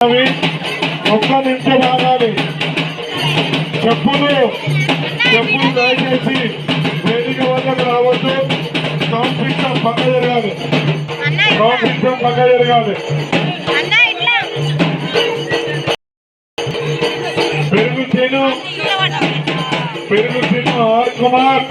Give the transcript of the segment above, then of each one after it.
ఒక్క నిమిషం ఆగాలి. చెప్పులు దయచేసి వేదిక వద్దకు రావద్దు. సౌండ్ సిస్టమ్ పక్క జరగాలి. పెరుగు తిను ఆర్ కుమార్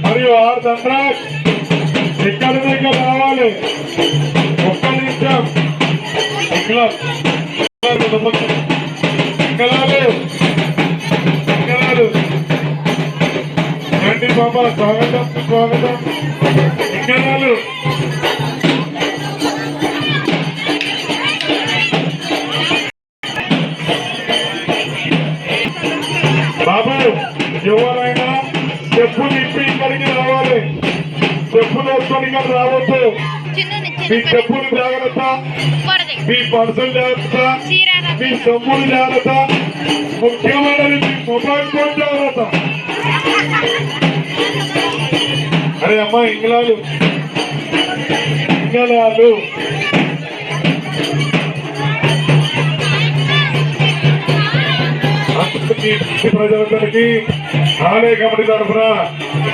మరియు ఆర్ ధనరాజ్ ఇక్కడ దగ్గర రావాలి. ఒక్క నిమిషం రండి బాబా, స్వాగతం. ఇంకనాలు బాబు, ఎవరైనా చెప్పులు ఇప్పి ఇక్కడికి రావాలి. చెప్పులు వేసుకొని ఇక్కడ రావద్దు. మీ చెప్పులు జాగ్రత్త, మీ పర్సులు జాగ్రత్త, మీ సొమ్ములు జాగ్రత్త, ముఖ్యమైనది మీ మొబైల్ ఫోన్ జాగ్రత్త. అరే అమ్మా, ఇంగ్లాలు ప్రజలందరికీ ఆలయ కమిటీ తరఫున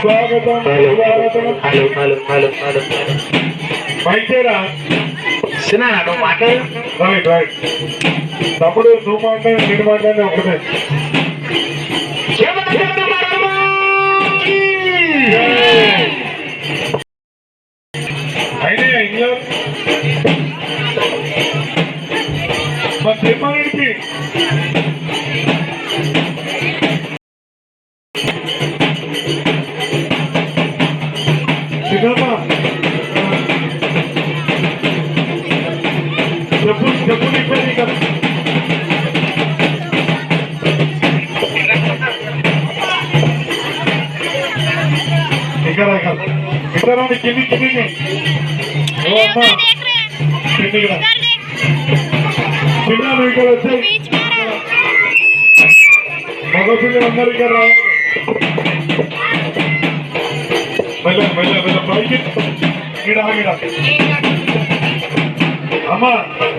స్వాగతం. పైచేరా నువ్వు మాట్లాడు. రైట్ తమ్ముడు, నువ్వు మాట్లాడి నేను మాట్లాడి ఒకటే. అయినా ఇంగ్లాండ్ మా తిమ్మారెడ్డికి చెప్పులు ఇబ్బంది కదా. ఇక్కడ కింది కిందికి పిల్లలు ఇక్కడ వచ్చాయి. మగ పిల్లలందరూ ఇక్కడ పైకి అమ్మా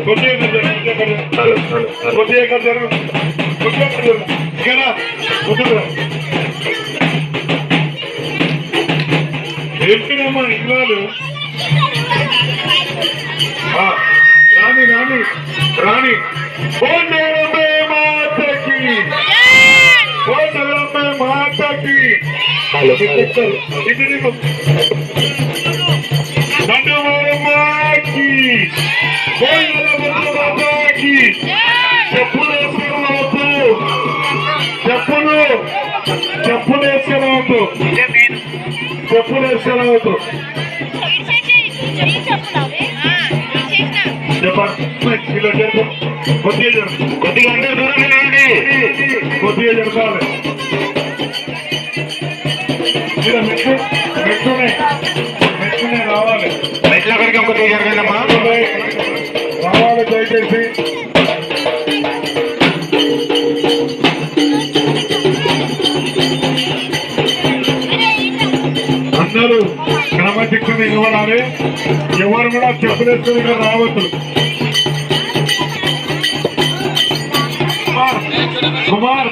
కొద్దిగా ఏంటినమ్మా ఇంగ్లాలు రాణి మాతకి చెప్పులు వేసుకెళ్ళవద్దు. కొద్దిగా అందరూ దూరంగా కొద్దిగా జరపాలి. మెట్టునే రావాలి. మెట్ల కనుక కొద్దిగా జరగాలమ్మా, రావాలి దయచేసి. అందరూ క్రమశిక్షణ ఇవ్వాలి. ఎవరు కూడా చెప్పులేసుకుని ఇక్కడ రావద్దు. కుమార్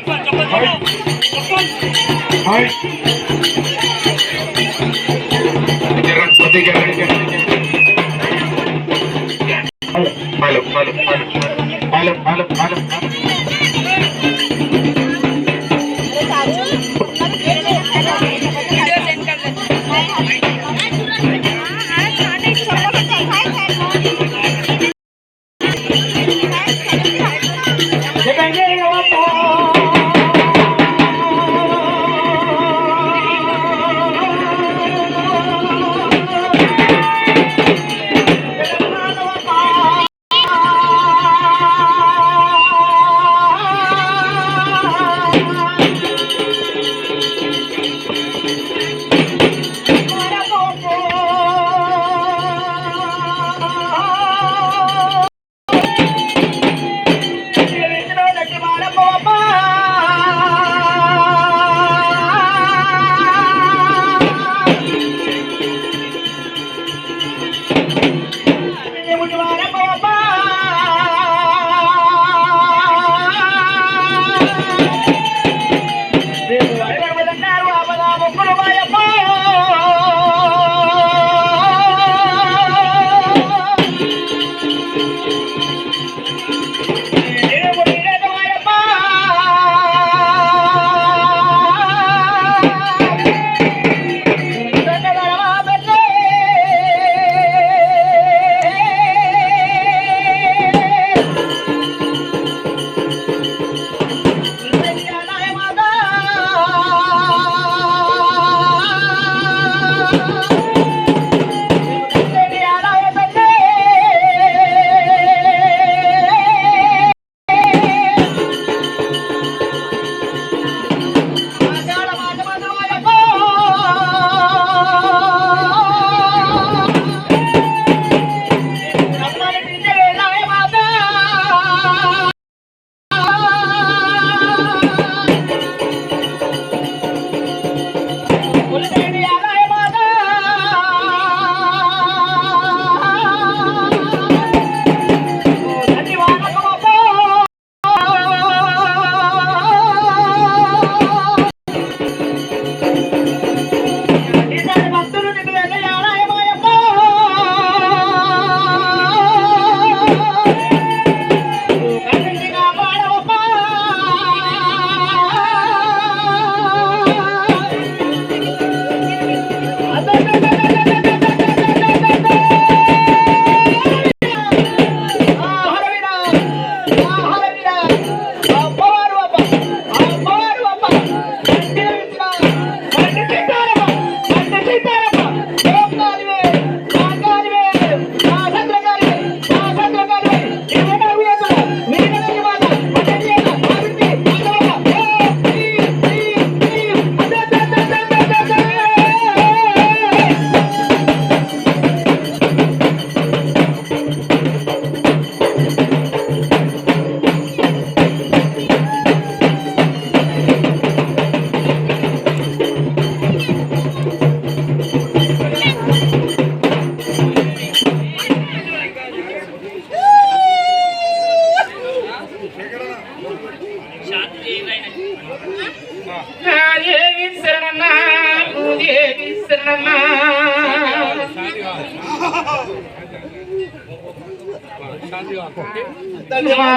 మా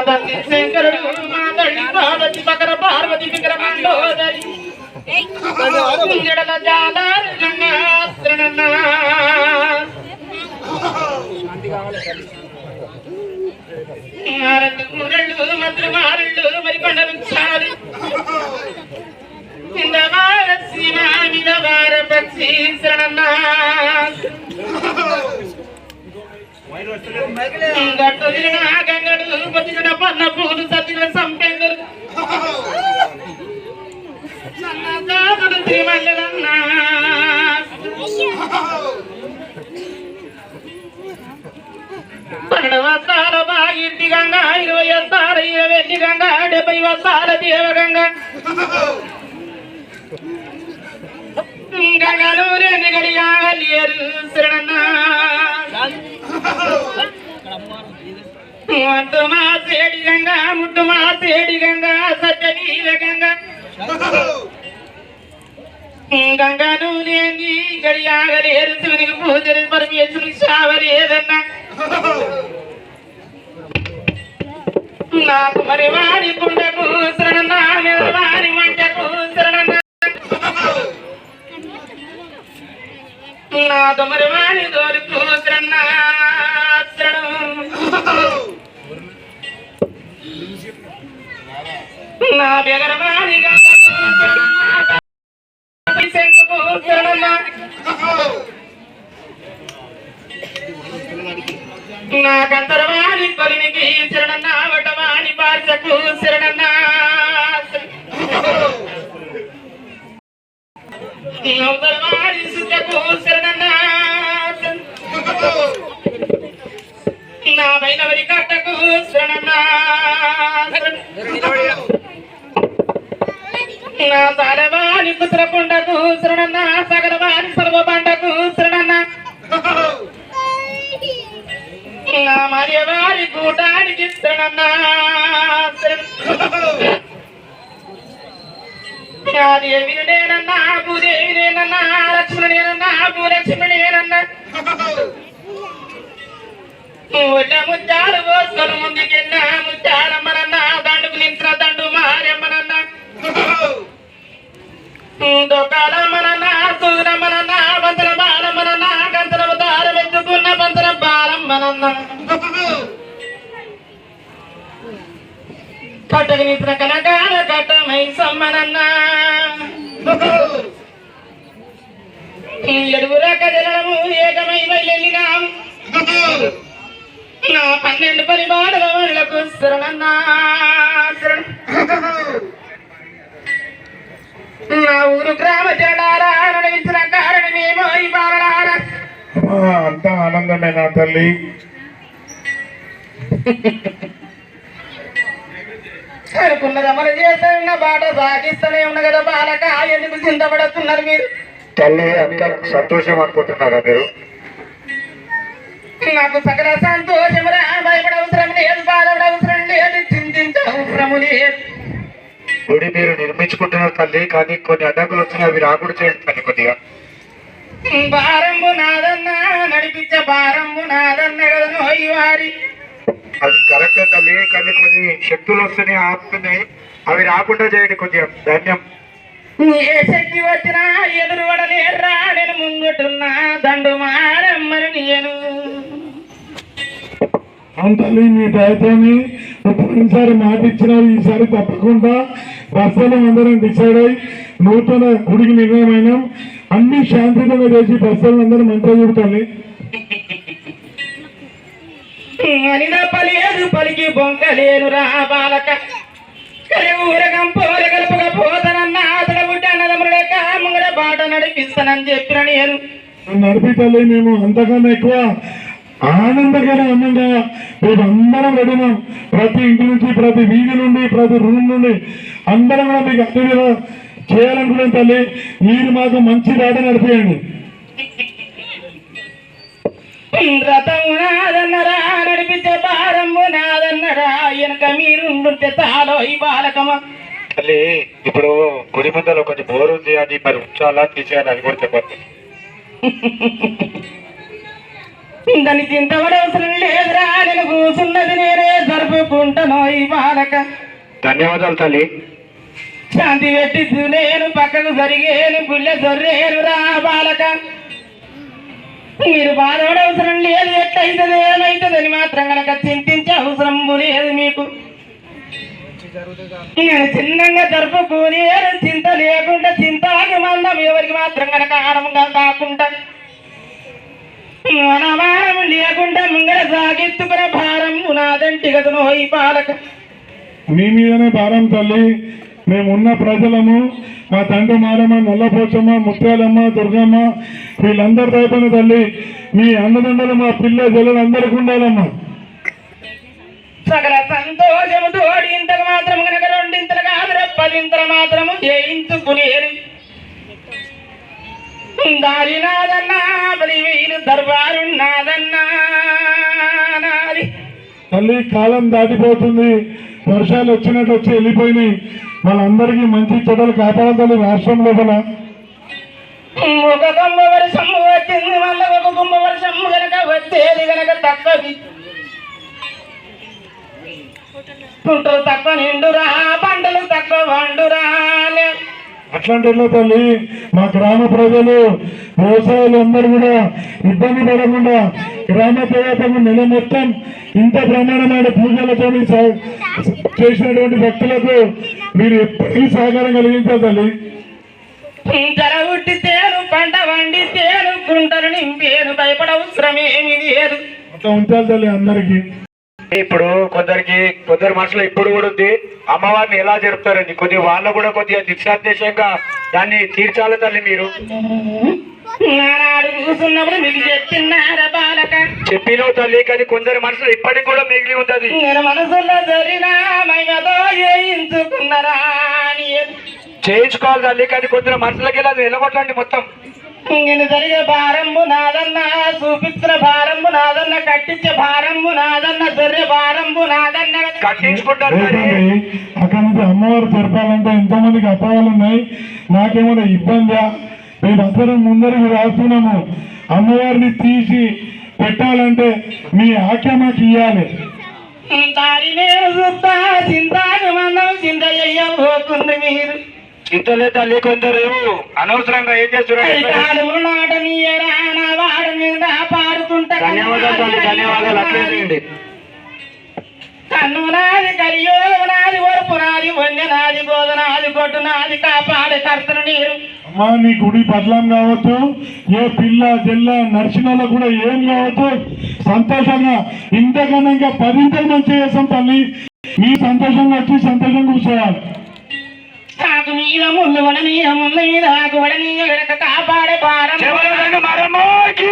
తండ్రి శంకరుడు మా తల్లి పార్వతి పకర పార్వతి విక్రమండోదరి జడల జాదారుణ్ణాస్త్రణన్నా మురళ్ళు మంత్రమారుళ్ళు మరి కొండలు చాలి కిందవార సీమ మిదవార పక్షి శరణన్నా గట్టు గంగడు బతికిన పన్న పూలు సతిన సంపెంగులు సన్నదాదులు శ్రీమల్లెలన్నా పన్నెండు వస్తాల బాగింటి గంగ 20 వస్తాల వెల్లి గంగ 70 వస్తాల దేవగంగ గంగలు రెండు గడియాలేరు శరణన్నా ముట్టు మా సేడి గంగ ముట్టు మా సేడి గంగ సత్యవీర గంగ గంగను లేని గడియాగలేరు శివునికి పూజలు పరమేశ్వరుని శావలేదన్న నాకు మరి వాడి కుండకు శరణన్న వారి మంటకు శరణన్న నాతో మరి వాడి దోరుకు శరణ నా బెగరవాణి నా గంధర్వాణి కొలినికి శరణన్న వటవాణి పార్చకు శరణన్న అవతరవాణి సుఖకు శరణన్న నా బైలవరి కట్టకు శరణన్న నా సారవాణి పుత్రపుండకు శరణన్న సగరవాణి సర్వబండకు శరణన్న నా మరియవారి కూటానికి శరణన్న దేవినేనన్నా భూదేవినేనన్నా లక్ష్మణేనన్నా భూలక్ష్మణేనన్నా ముత్యాలు పోసుకొని ముందుకెళ్ళా ముత్యాలమ్మనన్నా దండుకు నించిన దండు మారమ్మనన్నా దొక్కాలమ్మనన్నా సూరమ్మనన్నా పంచల బాలమ్మనన్నా గంతల దారం ఎత్తుకున్న పంచల బాలమ్మనన్నా కట్టకు నిద్ర కనకాల కట్టమై సమ్మనన్నా ఎడుగుర కదలము ఏకమై బయలునాం నా 12 పరివారాల వాళ్ళకు శరణన్నా నా ఊరు గ్రామ జడారా నడిచిన కారణమేమో ఈ బాలరారా అంతా ఆనందమే నా తల్లి. అనుకున్నది అమలు చేస్తున్న బాట సాగిస్తూనే ఉన్న కదా బాలక ఎందుకు చింతపడుతున్నారు మీరు? తల్లి అంత సంతోషం అనుకుంటున్నారా మీరు? నాకు సకల సంతోషమురా, భయపడవసరం లేదు, బాధపడవసరం లేదు, చింతించవసరము లేదు. గుడి మీరు నిర్మించుకుంటున్నారు తల్లి, కానీ కొన్ని అడ్డంకులు వచ్చినాయి, అవి రాకుండా చేయండి తల్లి కొద్దిగా. భారంబు నాదన్నా నడిపించే భారంబు నాదన్న కదా నోయి వారి. అది కరెక్టే తల్లి, కానీ కొన్ని శక్తులు వస్తున్నాయి ఆపుతున్నాయి, అవి రాకుండా చేయండి కొద్దిగా ధన్యం. ఏ శక్తి వచ్చినా ఎదురు పడలేరా, నేను ముంగటున్నా దండు మారమ్మని నేను. తల్లి మీ దయతోని పోయినసారి మాట ఇచ్చినారు, ఈసారి తప్పకుండా బస్సులు అందరం డిసైడ్ అయ్యి నూతన గుడికి నిర్ణయమైన అన్ని శాంతిగా చేసి బస్సులు అందరం మంచిగా చూపుతాను. పలియదు పలికి బొంకలేను రా బాలక, ఊరగం పోరగలుపుగా పోతానన్నా అతడు గుడ్డ అన్నదమ్ములేక ముంగడ బాట నడిపిస్తానని చెప్పిన నేను. నడిపి తల్లి, మేము అంతకన్నా ఎక్కువ ఆనందకరంగా మేము అందరం రెడీనాం. ప్రతి ఇంటి నుంచి, ప్రతి వీధి నుండి, ప్రతి రూమ్ నుండి అందరం కూడా మీకు అన్ని చేయాలనుకున్నాం తల్లి. మీరు మాకు మంచి బాట నడిపేయండి. రథము నాదన్నరా, నడిపించే భారము నాదన్నరా, వెనక మీరుంటే తాలో ఈ బాలకమా. తల్లి ఇప్పుడు గుడి ముందర ఒకటి బోర్ ఉంది, అది మరి ఉంచాలా తీసేయాలి, అది కూడా చెప్పండి. దాన్ని చింతవడవసరం లేదురా, నేను కూర్చున్నది ఈ బాలక. ధన్యవాదాలు తల్లి. శాంతి పెట్టి నేను పక్కకు జరిగేను గుళ్ళె జొర్రేను రా బాలక. మీరు బాధపడే అవసరం లేదు, ఎట్లయితుంది ఏమైతుందని మాత్రం కనుక చింతించే అవసరం లేదు మీకు. నేను చిన్నంగా జరుపుకుని చింత లేకుండా చింతాకి మందం ఎవరికి మాత్రం కనుక ఆనందంగా కాకుండా మనమానం లేకుండా ముంగర సాగెత్తుకునే భారం నాదంటి గదను ఈ బాలక. మీ మీదనే భారం తల్లి. మేమున్న ప్రజలము, మా తండ్రి మారమ్మ, నల్లపోచమ్మ, ముత్యాలమ్మ, దుర్గమ్మ వీళ్ళందరి తరపున తల్లి మీ అన్నదండలు మా పిల్ల జల్లులు అందరికి ఉండాలమ్మా. సకల సంతోషము తోడి ఇంతకు మాత్రం కనుక రెండింతలు కాదు పదింతలు మాత్రము జయించుకునేది దారి నాదన్నా 10,000 దర్బారు నాదన్నా నాది. తల్లి కాలం దాటిపోతుంది, వర్షాలు వచ్చినట్టు వచ్చి వెళ్ళిపోయినాయి. వాళ్ళందరికీ మంచి చెడ్డలు కాపాడాలి రాష్ట్రం లోపల. ఒక కుంభ వర్షము వచ్చింది, మళ్ళీ ఒక కుంభ వర్షము గనక వచ్చేది గనక తక్కువది. పుట్టలు తక్కువ నిండురా, పంటలు తక్కువ వండురా. అట్లాంటి తల్లి మా గ్రామ ప్రజలు వ్యవసాయాలు అందరూ కూడా ఇబ్బంది పడకుండా గ్రామ దేవతకు నెల మొత్తం ఇంత బ్రహ్మాండమైన పూజలతో చేసినటువంటి భక్తులకు మీరు ఎప్పటికీ సహకారం కలిగించాలి తల్లి. ధర ఉట్టితేను పంట వండితేను గుంటలు నింపేను భయపడవసరమేమి లేదు. అట్లా ఉంటారు తల్లి అందరికీ. ఇప్పుడు కొందరి మనసులో ఇప్పుడు కూడా ఉంది, అమ్మవారిని ఎలా జరుపుతారని. కొద్దిగా వాళ్ళు కూడా కొద్దిగా దిశాదేశంగా దాన్ని తీర్చాలి తల్లి. మీరు నానాడు కూర్చున్నప్పుడు మీకు చెప్పినారా బాలక? చెప్పినవు తల్లి, కానీ కొందరి మనసులో ఇప్పటికి కూడా మిగిలి ఉంటుంది. నేను మనసులో జరిగినా మైమతో చేయించుకున్నారా అని చేయించుకోవాలి తల్లి, కానీ కొందరు మనసులకి అది వెళ్ళగొట్టండి మొత్తం. నేను జరిగే భారంబు నాదన్న, చూపించిన భారంబు నాదన్న, కట్టించే భారంబు నాదన్న, దొర్రె భారంబు నాదన్న. కట్టించుకుంటారు అక్కడ నుంచి అమ్మవారు జరపాలంటే ఎంతోమందికి అపాయాలు ఉన్నాయి. నాకేమైనా ఇబ్బందా? మేమందరం ముందరికి రాస్తున్నాము. అమ్మవారిని తీసి పెట్టాలంటే మీ ఆజ్ఞ మాకు ఇవ్వాలి. దారి నేను చూస్తా, చింతాకు మనం చింత చెయ్యబోతుంది మీరు. చింతలే తల్లి, కొందరు అనవసరంగా ఏం చేస్తున్నారు. నాట నీయరా నా వాడు మీద పాడుతుంటా. ధన్యవాదాలు తల్లి, ధన్యవాదాలు. అట్లేండి. కన్ను నాది, కలియోగం నాది, వరపు నాది, వన్య నాది, గోద నాది, గొడ్డు నాది, కాపాడే కర్తను నీరు. అమ్మా నీ గుడి పట్లం కావచ్చు, ఏ పిల్ల జల్ల నర్సినలో కూడా ఏం కావచ్చు, సంతోషంగా ఇంతకన్నా ఇంకా 10 మంచి చేస్తాం తల్లి. మీ సంతోషంగా వచ్చి సంతోషంగా కూర్చోవాలి. నాకు మీద ముందు వడని ముందు మీద నాకు వడని వెనక కాపాడే భారం. మరమ్మకి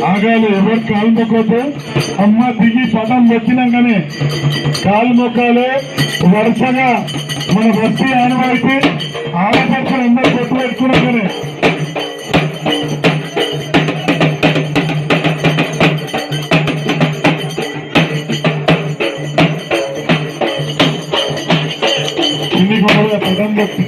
ఆగాలి. ఎవరు కాలు మొక్కోతే అమ్మ దిగి పదం వచ్చినాకనే కాలు మొక్కాలి. వరుసగా మన బస్తీ ఆనవాయితీ ఆడపక్షులు అందరూ కొట్టు పెట్టుకున్నాకనే. ఇన్ని కూడా పదం మొక్కి